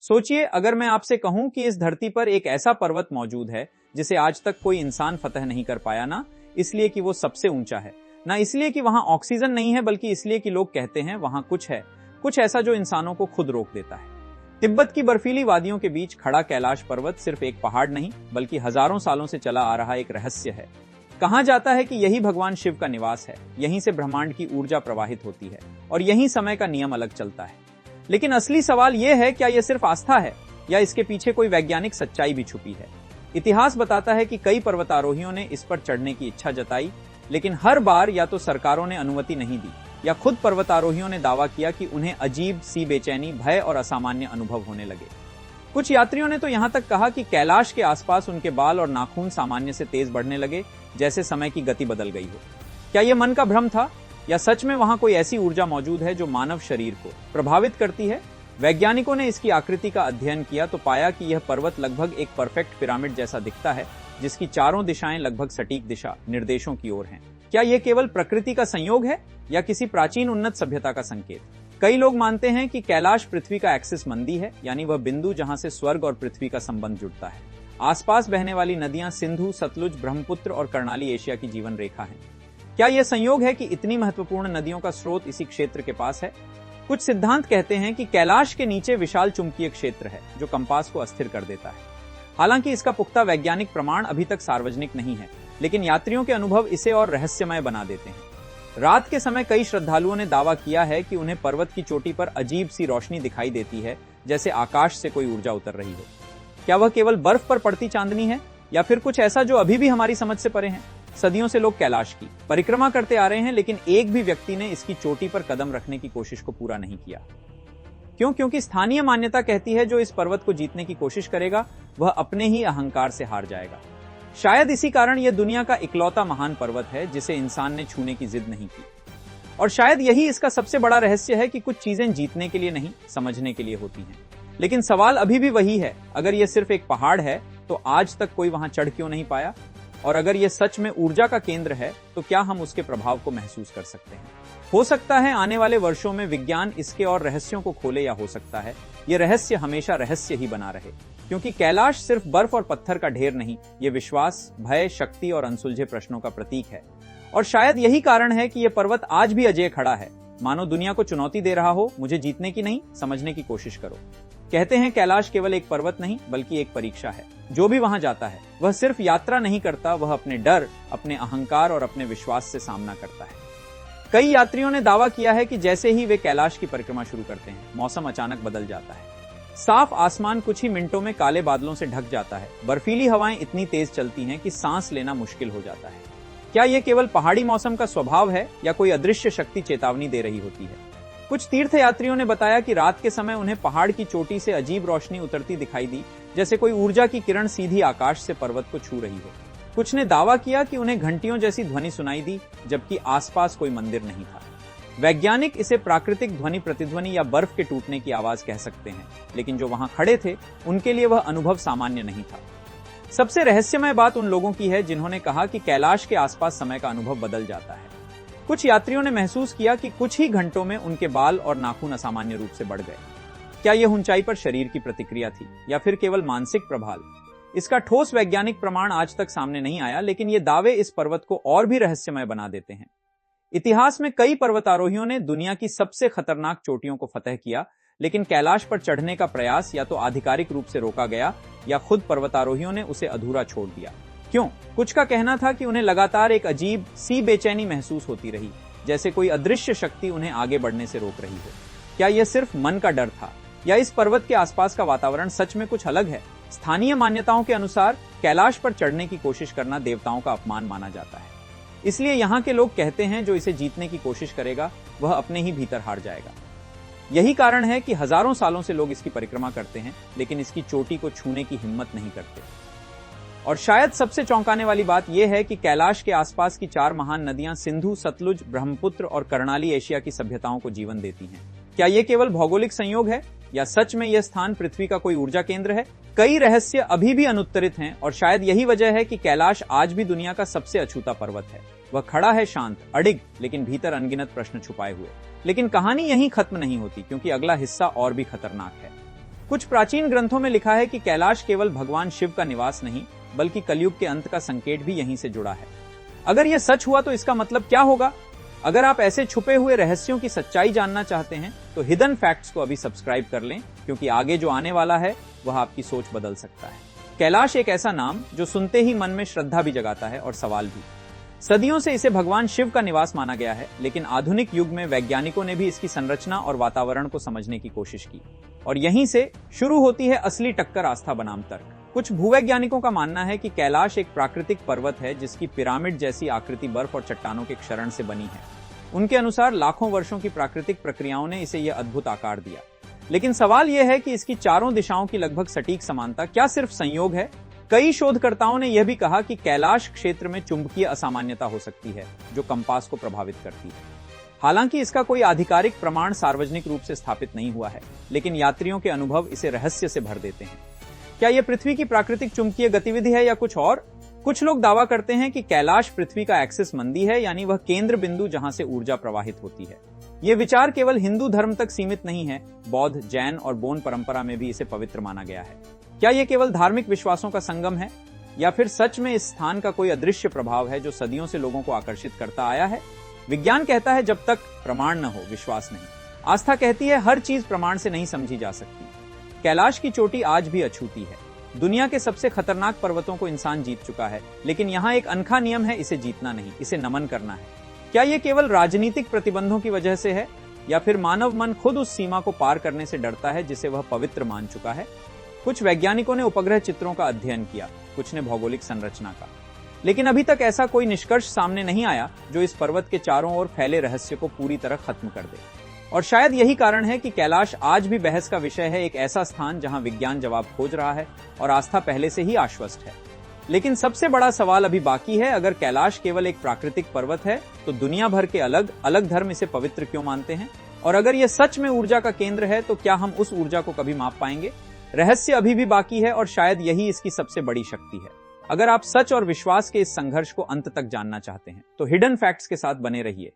सोचिए, अगर मैं आपसे कहूं कि इस धरती पर एक ऐसा पर्वत मौजूद है जिसे आज तक कोई इंसान फतह नहीं कर पाया, ना इसलिए कि वो सबसे ऊंचा है, ना इसलिए कि वहां ऑक्सीजन नहीं है, बल्कि इसलिए कि लोग कहते हैं वहां कुछ है, कुछ ऐसा जो इंसानों को खुद रोक देता है। तिब्बत की बर्फीली वादियों के बीच खड़ा कैलाश पर्वत सिर्फ एक पहाड़ नहीं, बल्कि हजारों सालों से चला आ रहा एक रहस्य है। कहा जाता है कि यही भगवान शिव का निवास है, यहीं से ब्रह्मांड की ऊर्जा प्रवाहित होती है और यहीं समय का नियम अलग चलता है। लेकिन असली सवाल यह है, क्या यह सिर्फ आस्था है या इसके पीछे कोई वैज्ञानिक सच्चाई भी छुपी है? इतिहास बताता है कि कई पर्वतारोहियों ने इस पर चढ़ने की इच्छा जताई, लेकिन हर बार या तो सरकारों ने अनुमति नहीं दी या खुद पर्वतारोहियों ने दावा किया कि उन्हें अजीब सी बेचैनी, भय और असामान्य अनुभव होने लगे। कुछ यात्रियों ने तो यहां तक कहा कि कैलाश के आसपास उनके बाल और नाखून सामान्य से तेज बढ़ने लगे, जैसे समय की गति बदल गई हो। क्या यह मन का भ्रम था या सच में वहां कोई ऐसी ऊर्जा मौजूद है जो मानव शरीर को प्रभावित करती है? वैज्ञानिकों ने इसकी आकृति का अध्ययन किया तो पाया कि यह पर्वत लगभग एक परफेक्ट पिरामिड जैसा दिखता है, जिसकी चारों दिशाएं लगभग सटीक दिशा निर्देशों की ओर हैं। क्या यह केवल प्रकृति का संयोग है या किसी प्राचीन उन्नत सभ्यता का संकेत? कई लोग मानते हैं कि कैलाश पृथ्वी का एक्सिस मंदी है, यानी वह बिंदु जहां से स्वर्ग और पृथ्वी का संबंध जुड़ता है। आसपास बहने वाली नदियां सिंधु, सतलुज, ब्रह्मपुत्र और कर्णाली एशिया की जीवन रेखा है। क्या यह संयोग है कि इतनी महत्वपूर्ण नदियों का स्रोत इसी क्षेत्र के पास है? कुछ सिद्धांत कहते हैं कि कैलाश के नीचे विशाल चुंबकीय क्षेत्र है जो कंपास को अस्थिर कर देता है। हालांकि इसका पुख्ता वैज्ञानिक प्रमाण अभी तक सार्वजनिक नहीं है, लेकिन यात्रियों के अनुभव इसे और रहस्यमय बना देते हैं। रात के समय कई श्रद्धालुओं ने दावा किया है कि उन्हें पर्वत की चोटी पर अजीब सी रोशनी दिखाई देती है, जैसे आकाश से कोई ऊर्जा उतर रही हो। क्या वह केवल बर्फ पर पड़ती चांदनी है या फिर कुछ ऐसा जो अभी भी हमारी समझ से परे है? सदियों से लोग कैलाश की परिक्रमा करते आ रहे हैं, लेकिन एक भी व्यक्ति ने इसकी चोटी पर कदम रखने की कोशिश को पूरा नहीं किया। क्यों? क्योंकि स्थानीय मान्यता कहती है जो इस पर्वत को जीतने की कोशिश करेगा वह अपने ही अहंकार से हार जाएगा। शायद इसी कारण यह दुनिया का इकलौता महान पर्वत है जिसे इंसान ने छूने की जिद नहीं की। और शायद यही इसका सबसे बड़ा रहस्य है कि कुछ चीजें जीतने के लिए नहीं, समझने के लिए होती हैं। लेकिन सवाल अभी भी वही है, अगर यह सिर्फ एक पहाड़ है तो आज तक कोई वहां चढ़ क्यों नहीं पाया? और अगर यह सच में ऊर्जा का केंद्र है तो क्या हम उसके प्रभाव को महसूस कर सकते हैं? हो सकता है आने वाले वर्षों में विज्ञान इसके और रहस्यों को खोले, या हो सकता है यह रहस्य हमेशा रहस्य ही बना रहे, क्योंकि कैलाश सिर्फ बर्फ और पत्थर का ढेर नहीं, यह विश्वास, भय, शक्ति और अनसुलझे प्रश्नों का प्रतीक है। और शायद यही कारण है कि यह पर्वत आज भी अजेय खड़ा है, मानो दुनिया को चुनौती दे रहा हो, मुझे जीतने की नहीं, समझने की कोशिश करो। कहते हैं कैलाश केवल एक पर्वत नहीं बल्कि एक परीक्षा है। जो भी वहां जाता है वह सिर्फ यात्रा नहीं करता, वह अपने डर, अपने अहंकार और अपने विश्वास से सामना करता है। कई यात्रियों ने दावा किया है कि जैसे ही वे कैलाश की परिक्रमा शुरू करते हैं, मौसम अचानक बदल जाता है। साफ आसमान कुछ ही मिनटों में काले बादलों से ढक जाता है, बर्फीली हवाएं इतनी तेज चलती हैं कि सांस लेना मुश्किल हो जाता है। क्या यह केवल पहाड़ी मौसम का स्वभाव है या कोई अदृश्य शक्ति चेतावनी दे रही होती है? कुछ तीर्थयात्रियों ने बताया कि रात के समय उन्हें पहाड़ की चोटी से अजीब रोशनी उतरती दिखाई दी, जैसे कोई ऊर्जा की किरण सीधी आकाश से पर्वत को छू रही हो। कुछ ने दावा किया कि उन्हें घंटियों जैसी ध्वनि सुनाई दी, जबकि आसपास कोई मंदिर नहीं था। वैज्ञानिक इसे प्राकृतिक ध्वनि प्रतिध्वनि या बर्फ के टूटने की आवाज कह सकते हैं, लेकिन जो वहां खड़े थे उनके लिए वह अनुभव सामान्य नहीं था। सबसे रहस्यमय बात उन लोगों की है जिन्होंने कहा कि कैलाश के आसपास समय का अनुभव बदल जाता है। कुछ यात्रियों ने महसूस किया कि कुछ ही घंटों में उनके बाल और नाखून असामान्य रूप से बढ़ गए। क्या यह ऊंचाई पर शरीर की प्रतिक्रिया थी या फिर केवल मानसिक प्रभाव? इसका ठोस वैज्ञानिक प्रमाण आज तक सामने नहीं आया, लेकिन ये दावे इस पर्वत को और भी रहस्यमय बना देते हैं। इतिहास में कई पर्वतारोहियों ने दुनिया की सबसे खतरनाक चोटियों को फतह किया, लेकिन कैलाश पर चढ़ने का प्रयास या तो आधिकारिक रूप से रोका गया या खुद पर्वतारोहियों ने उसे अधूरा छोड़ दिया। क्यों? कुछ का कहना था कि उन्हें लगातार एक अजीब सी बेचैनी महसूस होती रही, जैसे कोई अदृश्य शक्ति उन्हें आगे बढ़ने से रोक रही हो। क्या यह सिर्फ मन का डर था या इस पर्वत के आसपास का वातावरण सच में कुछ अलग है? स्थानीय मान्यताओं के अनुसार कैलाश पर चढ़ने की कोशिश करना देवताओं का अपमान माना जाता है, इसलिए यहाँ के लोग कहते हैं जो इसे जीतने की कोशिश करेगा वह अपने ही भीतर हार जाएगा। यही कारण है कि हजारों सालों से लोग इसकी परिक्रमा करते हैं, लेकिन इसकी चोटी को छूने की हिम्मत नहीं करते। और शायद सबसे चौंकाने वाली बात यह है कि कैलाश के आसपास की 4 महान नदियां सिंधु, सतलुज, ब्रह्मपुत्र और कर्णाली एशिया की सभ्यताओं को जीवन देती हैं। क्या यह केवल भौगोलिक संयोग है या सच में यह स्थान पृथ्वी का कोई ऊर्जा केंद्र है? कई रहस्य अभी भी अनुत्तरित हैं और शायद यही वजह है कि कैलाश आज भी दुनिया का सबसे अछूता पर्वत है। वह खड़ा है शांत, अडिग, लेकिन भीतर अनगिनत प्रश्न छुपाए हुए। लेकिन कहानी यहीं खत्म नहीं होती, क्योंकि अगला हिस्सा और भी खतरनाक है। कुछ प्राचीन ग्रंथों में लिखा है कि कैलाश केवल भगवान शिव का निवास नहीं, बल्कि कलयुग के अंत का संकेत भी यहीं से जुड़ा है। अगर यह सच हुआ तो इसका मतलब क्या होगा? अगर आप ऐसे छुपे हुए रहस्यों की सच्चाई जानना चाहते हैं तो हिडन फैक्ट्स को अभी सब्सक्राइब कर लें, क्योंकि आगे जो आने वाला है वह आपकी सोच बदल सकता है। कैलाश एक ऐसा नाम जो सुनते ही मन में श्रद्धा भी जगाता है और सवाल भी। सदियों से इसे भगवान शिव का निवास माना गया है, लेकिन आधुनिक युग में वैज्ञानिकों ने भी इसकी संरचना और वातावरण को समझने की कोशिश की, और यहीं से शुरू होती है असली टक्कर आस्था बनाम तर्क। कुछ भूवैज्ञानिकों का मानना है कि कैलाश एक प्राकृतिक पर्वत है जिसकी पिरामिड जैसी आकृति बर्फ और चट्टानों के क्षरण से बनी है। उनके अनुसार लाखों वर्षों की प्राकृतिक प्रक्रियाओं ने इसे यह अद्भुत आकार दिया। लेकिन सवाल यह है कि इसकी चारों दिशाओं की लगभग सटीक समानता क्या सिर्फ संयोग है? कई शोधकर्ताओं ने यह भी कहा कि कैलाश क्षेत्र में चुंबकीय असामान्यता हो सकती है जो कंपास को प्रभावित करती है। हालांकि इसका कोई आधिकारिक प्रमाण सार्वजनिक रूप से स्थापित नहीं हुआ है, लेकिन यात्रियों के अनुभव इसे रहस्य से भर देते हैं। क्या यह पृथ्वी की प्राकृतिक चुंबकीय गतिविधि है या कुछ और? कुछ लोग दावा करते हैं कि कैलाश पृथ्वी का एक्सिस मंदी है, यानी वह केंद्र बिंदु जहां से ऊर्जा प्रवाहित होती है। यह विचार केवल हिंदू धर्म तक सीमित नहीं है, बौद्ध, जैन और बोन परंपरा में भी इसे पवित्र माना गया है। क्या यह केवल धार्मिक विश्वासों का संगम है, या फिर सच में इस स्थान का कोई अदृश्य प्रभाव है जो सदियों से लोगों को आकर्षित करता आया है? विज्ञान कहता है जब तक प्रमाण न हो विश्वास नहीं। आस्था कहती है हर चीज प्रमाण से नहीं समझी जा सकती। कैलाश की चोटी आज भी अछूती है। दुनिया के सबसे खतरनाक पर्वतों को इंसान जीत चुका है, लेकिन यहाँ एक अनोखा नियम है, इसे जीतना नहीं, इसे नमन करना है। क्या यह केवल राजनीतिक प्रतिबंधों की वजह से है, या फिर मानव मन खुद उस सीमा को पार करने से डरता है जिसे वह पवित्र मान चुका है? कुछ वैज्ञानिकों ने उपग्रह चित्रों का अध्ययन किया, कुछ ने भौगोलिक संरचना का, लेकिन अभी तक ऐसा कोई निष्कर्ष सामने नहीं आया जो इस पर्वत के चारों ओर फैले रहस्य को पूरी तरह खत्म कर दे। और शायद यही कारण है कि कैलाश आज भी बहस का विषय है, एक ऐसा स्थान जहां विज्ञान जवाब खोज रहा है और आस्था पहले से ही आश्वस्त है। लेकिन सबसे बड़ा सवाल अभी बाकी है, अगर कैलाश केवल एक प्राकृतिक पर्वत है तो दुनिया भर के अलग अलग धर्म इसे पवित्र क्यों मानते हैं? और अगर यह सच में ऊर्जा का केंद्र है तो क्या हम उस ऊर्जा को कभी माप पाएंगे? रहस्य अभी भी बाकी है और शायद यही इसकी सबसे बड़ी शक्ति है। अगर आप सच और विश्वास के इस संघर्ष को अंत तक जानना चाहते हैं तो हिडन फैक्ट्स के साथ बने रहिए।